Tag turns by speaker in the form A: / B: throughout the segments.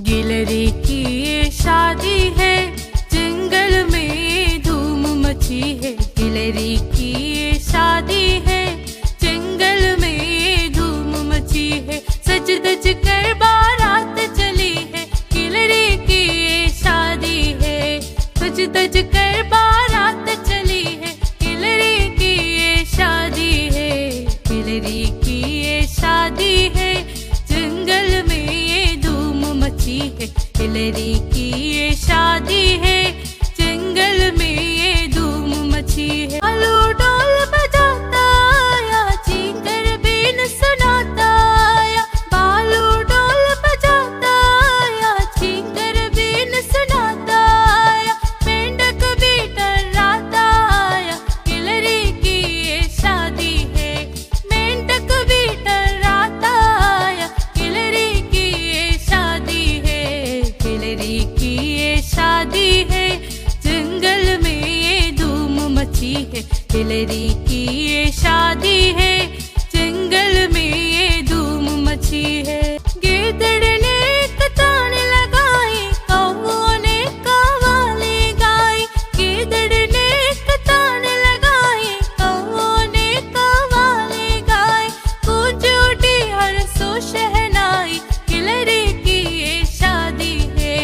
A: गिलहरी की ये शादी है, जंगल में ये धूम मची है। गिलहरी की ये शादी है, जंगल में ये धूम मची है। सज धज कर बारात चली है, गिलहरी की ये शादी है। सज धज कर बारात चली है, गिलहरी की ये शादी है। गिलहरी की ये शादी है, जंगल में ये धूम मची है। गिलहरी की ये शादी है, जंगल में ये धूम मची है। आलू ढोल बजाता या चींगर बीन सुनाता या बालू ढोल बजाता या चींगर बीन सुनाता या मेंढक भी टर्राता या गिलहरी की ये शादी है। मेंढक भी टर्राता या गिलहरी की ये शादी है। गिलहरी की ये शादी है, जंगल में ये धूम मची है। गिलहरी की ये शादी है, जंगल में ये धूम मची है। गिदड़ ने कतान लगाई, कौओं ने कव्वाली गाई। गिदड़ ने कतान लगाई, कौओं ने कव्वाली गाई। गूंज उठी हर सो शहनाई, गिलहरी की ये शादी है।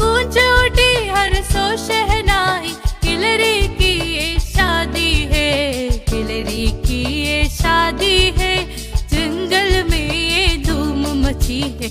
A: गूंज उठी हर सो शहनाई, गिलहरी की ये शादी है। गिलहरी की ये शादी है, जंगल में ये धूम मची है।